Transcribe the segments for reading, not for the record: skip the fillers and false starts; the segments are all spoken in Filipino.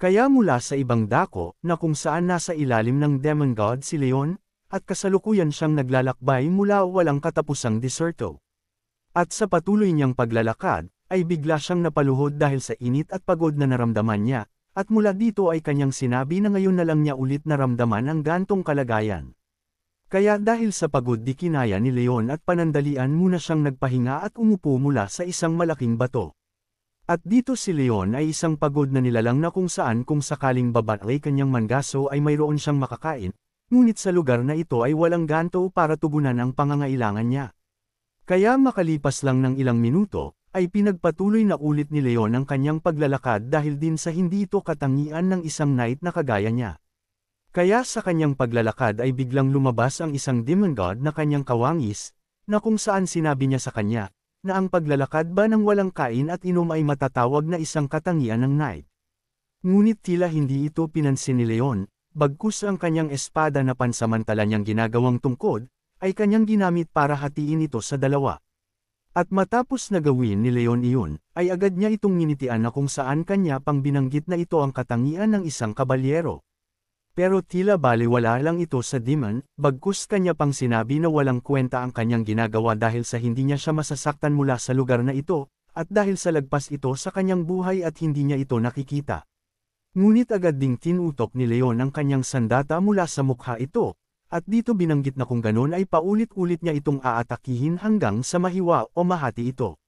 Kaya mula sa ibang dako, na kung saan nasa ilalim ng Demon God si Leon, at kasalukuyan siyang naglalakbay mula walang katapusang diserto. At sa patuloy niyang paglalakad, ay bigla siyang napaluhod dahil sa init at pagod na naramdaman niya, at mula dito ay kanyang sinabi na ngayon na lang niya ulit naramdaman ang gantong kalagayan. Kaya dahil sa pagod di kinaya ni Leon at panandalian muna siyang nagpahinga at umupo mula sa isang malaking bato. At dito si Leon ay isang pagod na nilalang na kung saan kung sakaling babae kanyang mangaso ay mayroon siyang makakain, ngunit sa lugar na ito ay walang ganto para tugunan ang pangangailangan niya. Kaya makalipas lang ng ilang minuto, ay pinagpatuloy na ulit ni Leon ang kanyang paglalakad dahil din sa hindi ito katangian ng isang knight na kagaya niya. Kaya sa kanyang paglalakad ay biglang lumabas ang isang demon god na kanyang kawangis, na kung saan sinabi niya sa kanya, na ang paglalakad ba ng walang kain at inom ay matatawag na isang katangian ng knight. Ngunit tila hindi ito pinansin ni Leon, bagkus ang kanyang espada na pansamantala niyang ginagawang tungkod, ay kanyang ginamit para hatiin ito sa dalawa. At matapos na gawin ni Leon iyon, ay agad niya itong nginitian na kung saan kanya pang binanggit na ito ang katangian ng isang kabalyero. Pero tila balewala lang ito sa demon, bagkus kanya pang sinabi na walang kwenta ang kanyang ginagawa dahil sa hindi niya siya masasaktan mula sa lugar na ito, at dahil sa lagpas ito sa kanyang buhay at hindi niya ito nakikita. Ngunit agad ding tinutok ni Leon ang kanyang sandata mula sa mukha ito, at dito binanggit na kung ganon ay paulit-ulit niya itong aatakihin hanggang sa mahiwa o mahati ito.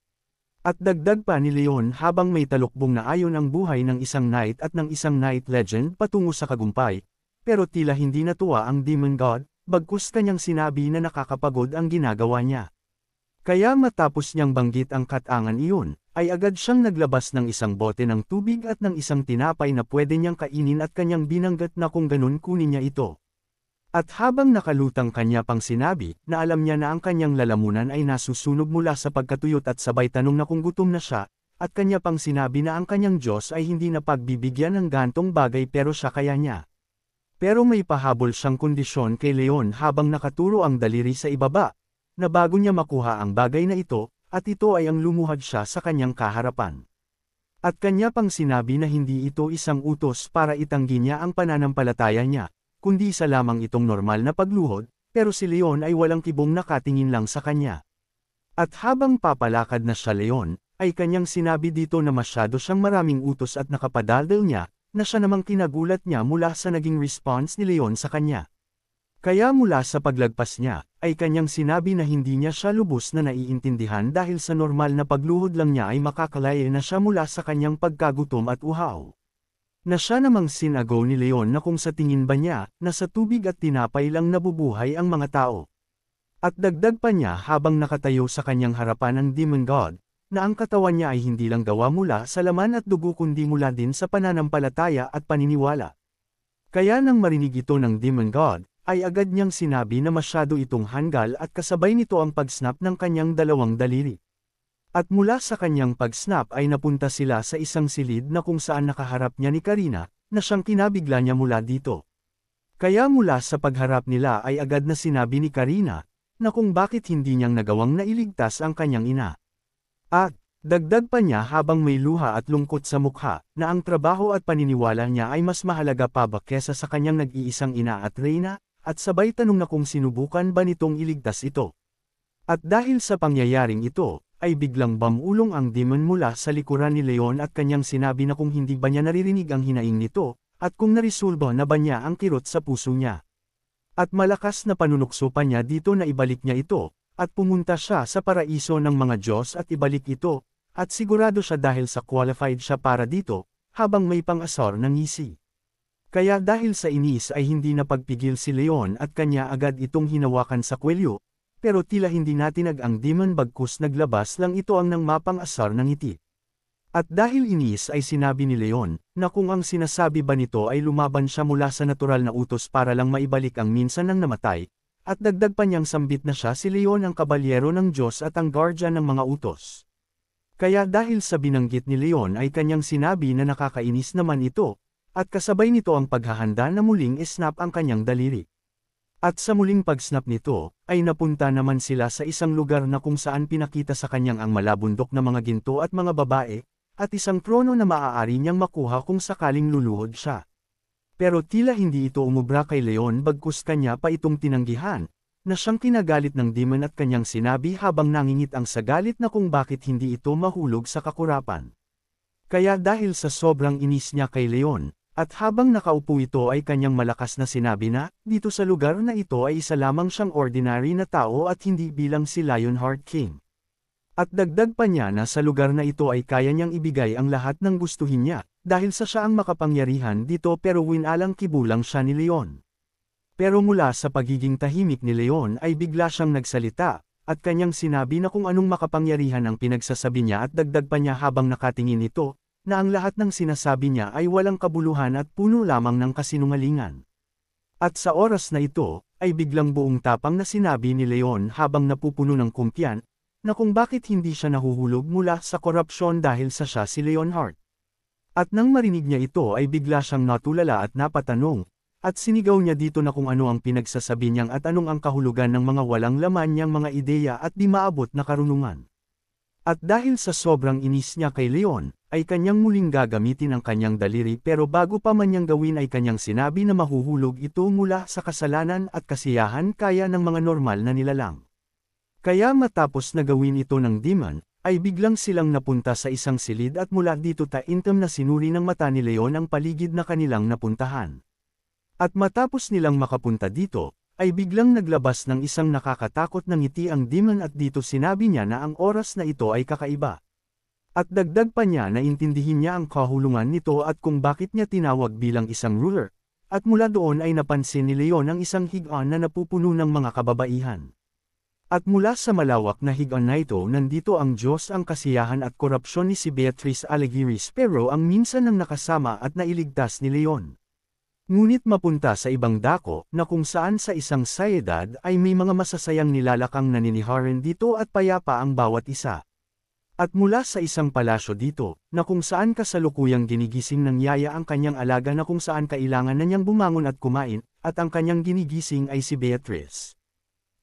At dagdag pa ni Leon habang may talukbong na ayon ang buhay ng isang knight at ng isang knight legend patungo sa kagumpay, pero tila hindi natuwa ang demon god, bagkus kanyang sinabi na nakakapagod ang ginagawa niya. Kaya matapos niyang banggit ang katangan iyon, ay agad siyang naglabas ng isang bote ng tubig at ng isang tinapay na pwede niyang kainin at kanyang binanggit na kung ganun kunin niya ito. At habang nakalutang kanya pang sinabi, na alam niya na ang kanyang lalamunan ay nasusunog mula sa pagkatuyot at sabay tanong na kung gutom na siya, at kanya pang sinabi na ang kanyang Diyos ay hindi na pagbibigyan ng gantong bagay pero siya kaya niya. Pero may pahabol siyang kondisyon kay Leon habang nakaturo ang daliri sa ibaba, na bago niya makuha ang bagay na ito, at ito ay ang lumuhad siya sa kanyang kaharapan. At kanya pang sinabi na hindi ito isang utos para itanggi niya ang pananampalataya niya, kundi isa lamang itong normal na pagluhod, pero si Leon ay walang kibong nakatingin lang sa kanya. At habang papalakad na siya Leon, ay kanyang sinabi dito na masyado siyang maraming utos at nakapadaldal niya, na siya namang kinagulat niya mula sa naging response ni Leon sa kanya. Kaya mula sa paglagpas niya, ay kanyang sinabi na hindi niya siya lubos na naiintindihan dahil sa normal na pagluhod lang niya ay makakalaya na siya mula sa kanyang pagkagutom at uhaw. Na siya namang sinagaw ni Leon na kung sa tingin ba niya, na sa tubig at tinapay lang nabubuhay ang mga tao. At dagdag pa niya habang nakatayo sa kanyang harapan ang demon god, na ang katawan niya ay hindi lang gawa mula sa laman at dugo kundi mula din sa pananampalataya at paniniwala. Kaya nang marinig ito ng demon god, ay agad niyang sinabi na masyado itong hanggal at kasabay nito ang pag-snap ng kanyang dalawang daliri. At mula sa kanyang pag-snap ay napunta sila sa isang silid na kung saan nakaharap niya ni Karina, na siyang kinabigla niya mula dito. Kaya mula sa pagharap nila ay agad na sinabi ni Karina, na kung bakit hindi niyang nagawang nailigtas ang kanyang ina. At, dagdag pa niya habang may luha at lungkot sa mukha, na ang trabaho at paniniwala niya ay mas mahalaga pa ba kesa sa kanyang nag-iisang ina at reyna, at sabay tanong na kung sinubukan ba nitong iligtas ito. At dahil sa pangyayaring ito, ay biglang bamulong ang demon mula sa likuran ni Leon at kanyang sinabi na kung hindi ba niya naririnig ang hinaing nito, at kung narisulba na ba niya ang kirot sa puso niya. At malakas na panunukso pa niya dito na ibalik niya ito, at pumunta siya sa paraiso ng mga Diyos at ibalik ito, at sigurado siya dahil sa qualified siya para dito, habang may pang-asar ng ngisi. Kaya dahil sa inis ay hindi napagpigil si Leon at kanya agad itong hinawakan sa kwelyo, pero tila hindi natinag ang demon bagkus naglabas lang ito ang nang mapang-asar ng ngiti. At dahil inis ay sinabi ni Leon, na kung ang sinasabi ba nito ay lumaban siya mula sa natural na utos para lang maibalik ang minsan ng namatay, at dagdag pa niyang sambit na siya si Leon ang kabalyero ng Diyos at ang guardian ng mga utos. Kaya dahil sa binanggit ni Leon ay kanyang sinabi na nakakainis naman ito, at kasabay nito ang paghahanda na muling isnap ang kanyang daliri. At sa muling pag-snap nito, ay napunta naman sila sa isang lugar na kung saan pinakita sa kanyang ang malabundok na mga ginto at mga babae, at isang trono na maaari niyang makuha kung sakaling luluhod siya. Pero tila hindi ito umubra kay Leon bagkus kanya pa itong tinanggihan, na siyang kinagalit ng demon at kanyang sinabi habang nangingit ang sagalit na kung bakit hindi ito mahulog sa kakurapan. Kaya dahil sa sobrang inis niya kay Leon, at habang nakaupo ito ay kanyang malakas na sinabi na, dito sa lugar na ito ay isa lamang siyang ordinary na tao at hindi bilang si Lionheart King. At dagdag pa niya na sa lugar na ito ay kaya niyang ibigay ang lahat ng gustuhin niya, dahil sa siya ang makapangyarihan dito pero winalang kibulang siya ni Leon. Pero mula sa pagiging tahimik ni Leon ay bigla siyang nagsalita, at kanyang sinabi na kung anong makapangyarihan ang pinagsasabi niya at dagdag pa niya habang nakatingin ito, na ang lahat ng sinasabi niya ay walang kabuluhan at puno lamang ng kasinungalingan. At sa oras na ito, ay biglang buong tapang na sinabi ni Leon habang napupuno ng kumpiyan, na kung bakit hindi siya nahuhulog mula sa korupsyon dahil sa siya si Leonheart. At nang marinig niya ito ay bigla siyang natulala at napatanong, at sinigaw niya dito na kung ano ang pinagsasabi niyang at anong ang kahulugan ng mga walang laman niyang mga ideya at di maabot na karunungan. At dahil sa sobrang inis niya kay Leon, ay kanyang muling gagamitin ang kanyang daliri pero bago pa man niyang gawin ay kanyang sinabi na mahuhulog ito mula sa kasalanan at kasiyahan kaya ng mga normal na nilalang. Kaya matapos na gawin ito ng demon, ay biglang silang napunta sa isang silid at mula dito taintam na sinuri ng mata ni Leon ang paligid na kanilang napuntahan. At matapos nilang makapunta dito, ay biglang naglabas ng isang nakakatakot na ngiti ang demon at dito sinabi niya na ang oras na ito ay kakaiba. At dagdag pa niya na intindihin niya ang kahulungan nito at kung bakit niya tinawag bilang isang ruler, at mula doon ay napansin ni Leon ang isang higaan na napupuno ng mga kababaihan. At mula sa malawak na higaan na ito nandito ang Diyos ang kasiyahan at korupsyon ni si Beatrice Alighieri Spero ang minsan ang nakasama at nailigtas ni Leon. Ngunit mapunta sa ibang dako na kung saan sa isang sayedad ay may mga masasayang nilalakang naniniharan dito at payapa ang bawat isa. At mula sa isang palasyo dito, na kung saan kasalukuyang ginigising ng yaya ang kanyang alaga na kung saan kailangan na niyang bumangon at kumain, at ang kanyang ginigising ay si Beatrice.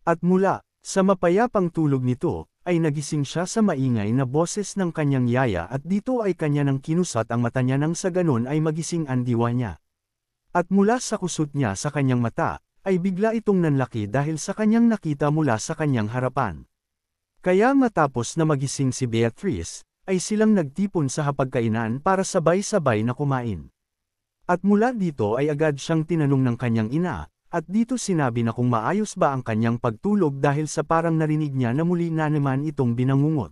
At mula sa mapayapang tulog nito, ay nagising siya sa maingay na boses ng kanyang yaya at dito ay kanya nang kinusat ang mata niya nang sa ganon ay magising ang diwa niya. At mula sa kusot niya sa kanyang mata, ay bigla itong nanlaki dahil sa kanyang nakita mula sa kanyang harapan. Kaya matapos na magising si Beatrice, ay silang nagtipon sa hapagkainan para sabay-sabay na kumain. At mula dito ay agad siyang tinanong ng kanyang ina, at dito sinabi na kung maayos ba ang kanyang pagtulog dahil sa parang narinig niya na muli na naman itong binangungot.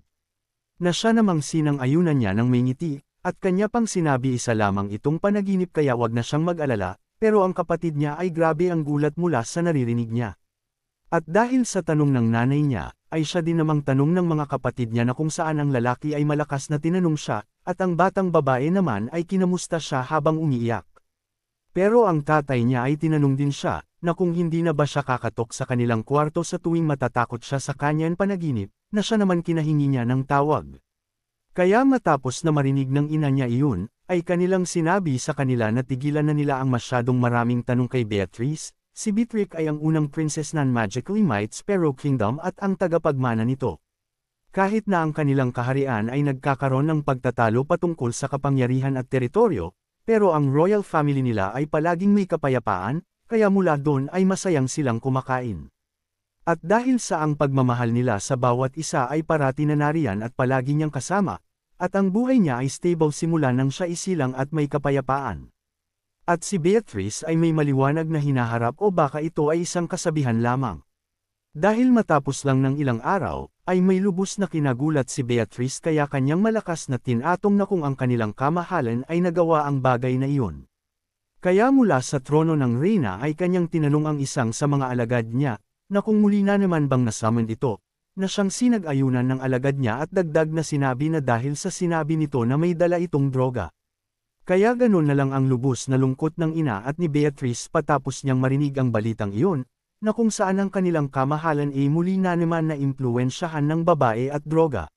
Na siya namang sinang-ayunan niya ng may ngiti, at kanya pang sinabi isa lamang itong panaginip kaya wag na siyang mag-alala, pero ang kapatid niya ay grabe ang gulat mula sa naririnig niya. At dahil sa tanong ng nanay niya, ay siya din namang tanong ng mga kapatid niya na kung saan ang lalaki ay malakas na tinanong siya, at ang batang babae naman ay kinamusta siya habang umiiyak. Pero ang tatay niya ay tinanong din siya, na kung hindi na ba siya kakatok sa kanilang kwarto sa tuwing matatakot siya sa kanyang panaginip, na siya naman kinahingi niya ng tawag. Kaya matapos na marinig ng ina niya iyon, ay kanilang sinabi sa kanila na tigilan na nila ang masyadong maraming tanong kay Beatrice. Si Beatrix ay ang unang princess ng Magically Might Sparrow Kingdom at ang tagapagmana nito. Kahit na ang kanilang kaharian ay nagkakaroon ng pagtatalo patungkol sa kapangyarihan at teritoryo, pero ang royal family nila ay palaging may kapayapaan, kaya mula doon ay masayang silang kumakain. At dahil sa ang pagmamahal nila sa bawat isa ay parati na nariyan at palagi niyang kasama, at ang buhay niya ay stable simula nang siya isilang at may kapayapaan. At si Beatrice ay may maliwanag na hinaharap o baka ito ay isang kasabihan lamang. Dahil matapos lang ng ilang araw, ay may lubos na kinagulat si Beatrice kaya kanyang malakas na tinatong na kung ang kanilang kamahalan ay nagawa ang bagay na iyon. Kaya mula sa trono ng reyna ay kanyang tinanong ang isang sa mga alagad niya, na kung muli na naman bang nasummon ito, na siyang sinag-ayunan ng alagad niya at dagdag na sinabi na dahil sa sinabi nito na may dala itong droga. Kaya ganon na lang ang lubos na lungkot ng ina at ni Beatrice patapos niyang marinig ang balitang iyon, na kung saan ang kanilang kamahalan ay muli na naman na impluwensyahan ng babae at droga.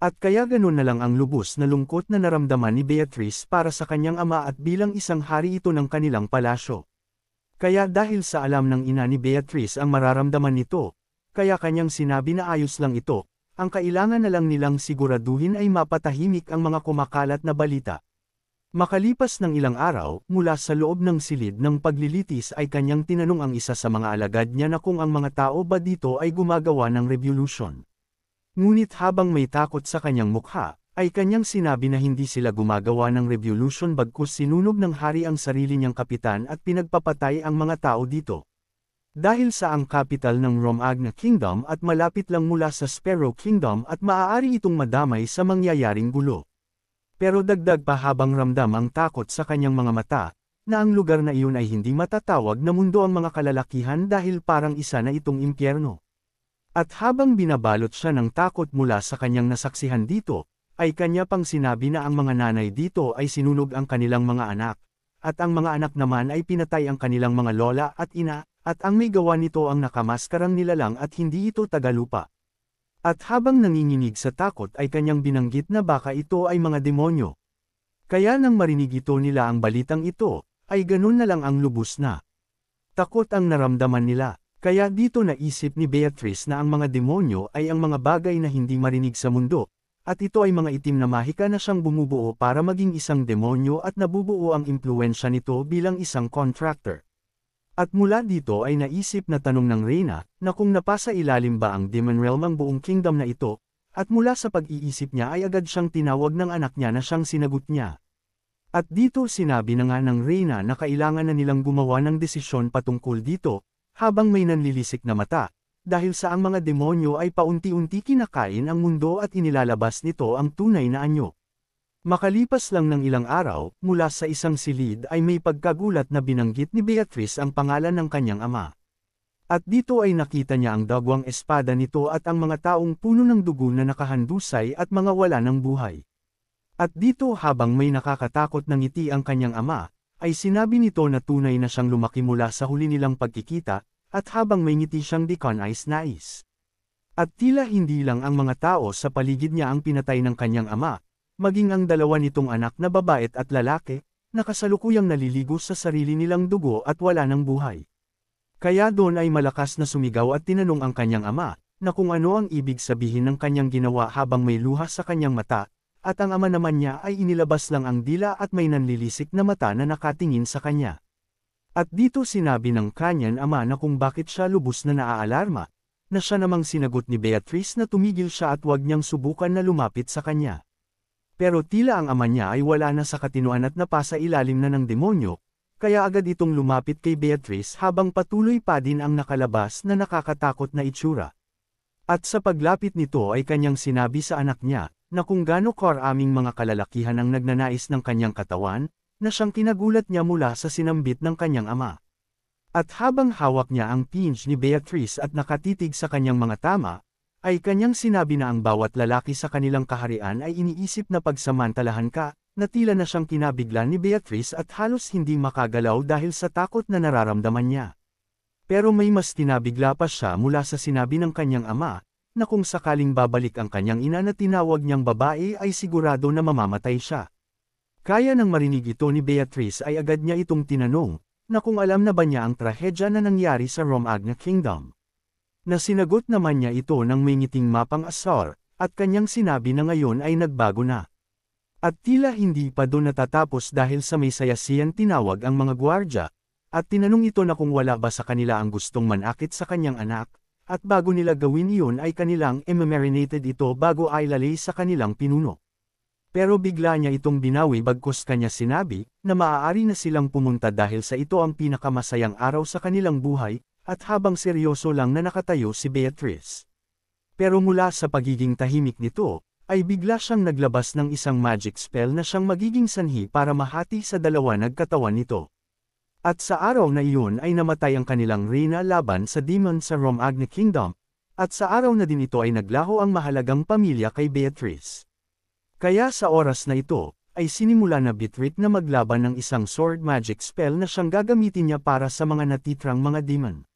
At kaya ganon na lang ang lubos na lungkot na naramdaman ni Beatrice para sa kanyang ama at bilang isang hari ito ng kanilang palasyo. Kaya dahil sa alam ng ina ni Beatrice ang mararamdaman nito, kaya kanyang sinabi na ayos lang ito, ang kailangan na lang nilang siguraduhin ay mapatahimik ang mga kumakalat na balita. Makalipas ng ilang araw, mula sa loob ng silid ng paglilitis ay kanyang tinanong ang isa sa mga alagad niya na kung ang mga tao ba dito ay gumagawa ng revolusyon. Ngunit habang may takot sa kanyang mukha, ay kanyang sinabi na hindi sila gumagawa ng revolusyon bagkus sinunog ng hari ang sarili niyang kapitan at pinagpapatay ang mga tao dito. Dahil sa ang capital ng Romagna Kingdom at malapit lang mula sa Sparrow Kingdom at maaari itong madamay sa mangyayaring gulo. Pero dagdag pa habang ramdam ang takot sa kanyang mga mata, na ang lugar na iyon ay hindi matatawag na mundo ang mga kalalakihan dahil parang isa na itong impyerno. At habang binabalot siya ng takot mula sa kanyang nasaksihan dito, ay kanya pang sinabi na ang mga nanay dito ay sinunog ang kanilang mga anak, at ang mga anak naman ay pinatay ang kanilang mga lola at ina, at ang may gawa nito ang nakamaskarang nilalang at hindi ito tagalupa. At habang nanginginig sa takot ay kanyang binanggit na baka ito ay mga demonyo. Kaya nang marinig ito nila ang balitang ito, ay ganun na lang ang lubos na. Takot ang naramdaman nila, kaya dito naisip ni Beatrice na ang mga demonyo ay ang mga bagay na hindi marinig sa mundo, at ito ay mga itim na mahika na siyang bumubuo para maging isang demonyo at nabubuo ang impluensya nito bilang isang contractor. At mula dito ay naisip na tanong ng Reyna, na kung napasa ilalim ba ang Demon Realm ang buong kingdom na ito, at mula sa pag-iisip niya ay agad siyang tinawag ng anak niya na siyang sinagot niya. At dito sinabi na nga ng Reyna na kailangan na nilang gumawa ng desisyon patungkol dito, habang may nanlilisik na mata, dahil sa ang mga demonyo ay paunti-unti kinakain ang mundo at inilalabas nito ang tunay na anyo. Makalipas lang ng ilang araw, mula sa isang silid ay may pagkagulat na binanggit ni Beatrice ang pangalan ng kanyang ama. At dito ay nakita niya ang dagwang espada nito at ang mga taong puno ng dugo na nakahandusay at mga wala ng buhay. At dito habang may nakakatakot na ngiti ang kanyang ama, ay sinabi nito na tunay na siyang lumaki mula sa huli nilang pagkikita, at habang may ngiti siyang nais. At tila hindi lang ang mga tao sa paligid niya ang pinatay ng kanyang ama, maging ang dalawa nitong anak na babae at lalaki, na kasalukuyang naliligo sa sarili nilang dugo at wala ng buhay. Kaya doon ay malakas na sumigaw at tinanong ang kanyang ama, na kung ano ang ibig sabihin ng kanyang ginawa habang may luha sa kanyang mata, at ang ama naman niya ay inilabas lang ang dila at may nanlilisik na mata na nakatingin sa kanya. At dito sinabi ng kanyang ama na kung bakit siya lubos na naaalarma, na siya namang sinagot ni Beatrice na tumigil siya at huwag niyang subukan na lumapit sa kanya. Pero tila ang ama niya ay wala na sa katinuan at napasa ilalim na ng demonyo, kaya agad itong lumapit kay Beatrice habang patuloy pa din ang nakalabas na nakakatakot na itsura. At sa paglapit nito ay kanyang sinabi sa anak niya, na kung gaano karaming mga kalalakihan ang nagnanais ng kanyang katawan, na siyang kinagulat niya mula sa sinambit ng kanyang ama. At habang hawak niya ang pinch ni Beatrice at nakatitig sa kanyang mga tama, ay kanyang sinabi na ang bawat lalaki sa kanilang kaharian ay iniisip na pagsamantalahan ka, na tila na siyang kinabigla ni Beatrice at halos hindi makagalaw dahil sa takot na nararamdaman niya. Pero may mas tinabigla pa siya mula sa sinabi ng kanyang ama, na kung sakaling babalik ang kanyang ina na tinawag niyang babae ay sigurado na mamamatay siya. Kaya nang marinig ito ni Beatrice ay agad niya itong tinanong, na kung alam na ba niya ang trahedya na nangyari sa Romagna Kingdom. Na sinagot naman niya ito ng may ngiting mapang asar, at kanyang sinabi na ngayon ay nagbago na. At tila hindi pa doon natatapos dahil sa may sayasiyan tinawag ang mga gwardya, at tinanong ito na kung wala ba sa kanila ang gustong manakit sa kanyang anak, at bago nila gawin iyon ay kanilang i-marinated ito bago ay lalay sa kanilang pinuno. Pero bigla niya itong binawi bagkus kanya sinabi, na maaari na silang pumunta dahil sa ito ang pinakamasayang araw sa kanilang buhay, at habang seryoso lang na nakatayo si Beatrice. Pero mula sa pagiging tahimik nito, ay bigla siyang naglabas ng isang magic spell na siyang magiging sanhi para mahati sa dalawa nagkatawan nito. At sa araw na iyon ay namatay ang kanilang reyna laban sa demon sa Romagna Kingdom, at sa araw na din ito ay naglaho ang mahalagang pamilya kay Beatrice. Kaya sa oras na ito, ay sinimula na Beatrice na maglaban ng isang sword magic spell na siyang gagamitin niya para sa mga natitrang mga demon.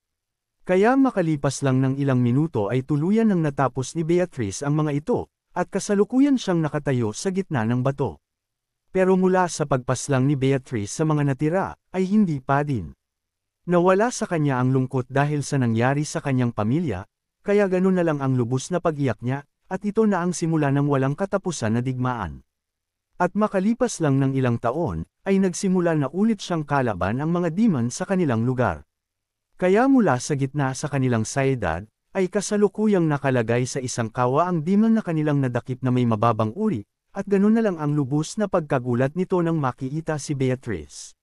Kaya makalipas lang ng ilang minuto ay tuluyan nang natapos ni Beatrice ang mga ito, at kasalukuyan siyang nakatayo sa gitna ng bato. Pero mula sa pagpaslang ni Beatrice sa mga natira, ay hindi pa din. Nawala sa kanya ang lungkot dahil sa nangyari sa kanyang pamilya, kaya ganun na lang ang lubos na pag-iyak niya, at ito na ang simula ng walang katapusan na digmaan. At makalipas lang ng ilang taon, ay nagsimula na ulit siyang kalaban ang mga demon sa kanilang lugar. Kaya mula sa gitna sa kanilang syudad, ay kasalukuyang nakalagay sa isang kawa ang demon na kanilang nadakip na may mababang uri, at ganun na lang ang lubos na pagkagulat nito nang makikita si Beatrice.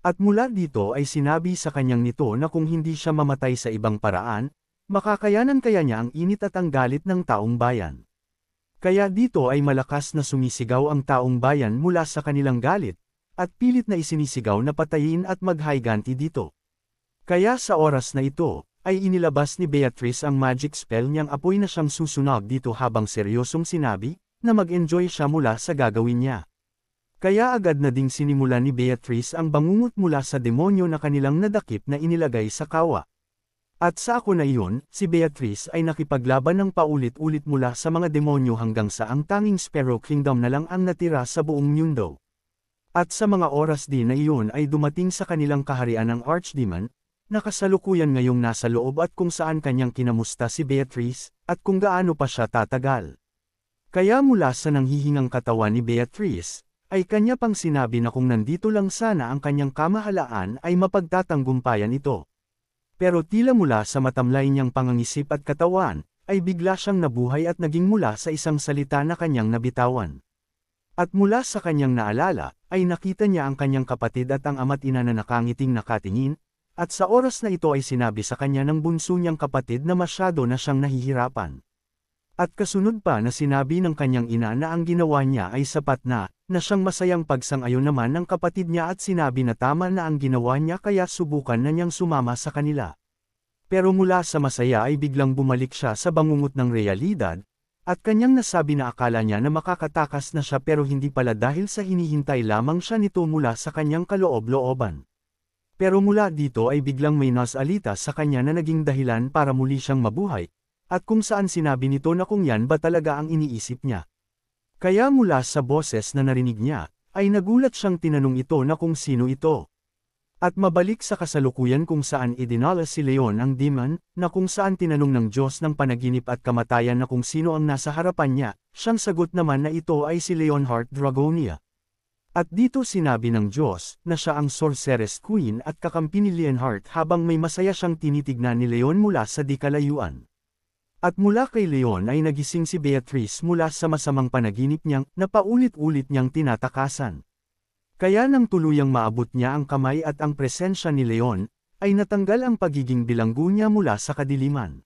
At mula dito ay sinabi sa kanyang nito na kung hindi siya mamatay sa ibang paraan, makakayanan kaya niya ang init at ang galit ng taong bayan. Kaya dito ay malakas na sumisigaw ang taong bayan mula sa kanilang galit, at pilit na isinisigaw na patayin at maghayganti dito. Kaya sa oras na ito, ay inilabas ni Beatrice ang magic spell niyang apoy na siyang susunog dito habang seryosong sinabi, na mag-enjoy siya mula sa gagawin niya. Kaya agad na ding sinimula ni Beatrice ang bangungot mula sa demonyo na kanilang nadakip na inilagay sa kawa. At sa ako na iyon, si Beatrice ay nakipaglaban ng paulit-ulit mula sa mga demonyo hanggang sa ang tanging Sparrow Kingdom na lang ang natira sa buong mundo. At sa mga oras din na iyon ay dumating sa kanilang kaharian ang Archdemon, na kasalukuyan ngayong nasa loob at kung saan kanyang kinamusta si Beatrice, at kung gaano pa siya tatagal. Kaya mula sa nanghihingang katawan ni Beatrice, ay kanya pang sinabi na kung nandito lang sana ang kanyang kamahalaan ay mapagtatanggumpayan ito. Pero tila mula sa matamlay niyang pangangisip at katawan, ay bigla siyang nabuhay at naging mula sa isang salita na kanyang nabitawan. At mula sa kanyang naalala, ay nakita niya ang kanyang kapatid at ang ama't ina na nakangiting nakatingin, at sa oras na ito ay sinabi sa kanya ng bunso niyang kapatid na masyado na siyang nahihirapan. At kasunod pa na sinabi ng kanyang ina na ang ginawa niya ay sapat na siyang masayang pagsang-ayon naman ng kapatid niya at sinabi na tama na ang ginawa niya kaya subukan na niyang sumama sa kanila. Pero mula sa masaya ay biglang bumalik siya sa bangungot ng realidad, at kanyang nasabi na akala niya na makakatakas na siya pero hindi pala dahil sa hinihintay lamang siya nito mula sa kanyang kaloob-looban. Pero mula dito ay biglang may nasalita sa kanya na naging dahilan para muli siyang mabuhay, at kung saan sinabi nito na kung yan ba talaga ang iniisip niya. Kaya mula sa boses na narinig niya, ay nagulat siyang tinanong ito na kung sino ito. At mabalik sa kasalukuyan kung saan idinala si Leon ang demon, na kung saan tinanong ng Diyos ng panaginip at kamatayan na kung sino ang nasa harapan niya, siyang sagot naman na ito ay si Leonheart Dragonia. At dito sinabi ng Diyos, na siya ang Sorceress Queen at kakampi ni Leonheart habang may masaya siyang tinitignan ni Leon mula sa di kalayuan. At mula kay Leon ay nagising si Beatrice mula sa masamang panaginip niyang, na paulit-ulit niyang tinatakasan. Kaya nang tuluyang maabot niya ang kamay at ang presensya ni Leon, ay natanggal ang pagiging bilanggo niya mula sa kadiliman.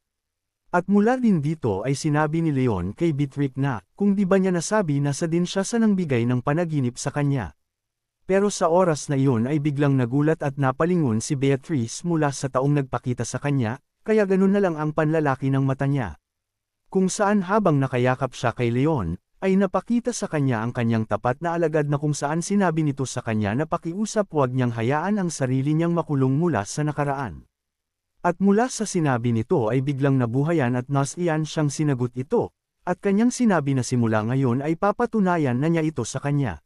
At mula din dito ay sinabi ni Leon kay Beatrice na, kung di ba niya nasabi na sa din siya sa nangbigay ng panaginip sa kanya. Pero sa oras na iyon ay biglang nagulat at napalingon si Beatrice mula sa taong nagpakita sa kanya, kaya ganun na lang ang panlalaki ng mata niya. Kung saan habang nakayakap siya kay Leon, ay napakita sa kanya ang kanyang tapat na alagad na kung saan sinabi nito sa kanya na pakiusap huwag niyang hayaan ang sarili niyang makulong mula sa nakaraan. At mula sa sinabi nito ay biglang nabuhayan at nasiyan siyang sinagot ito, at kanyang sinabi na simula ngayon ay papatunayan na niya ito sa kanya.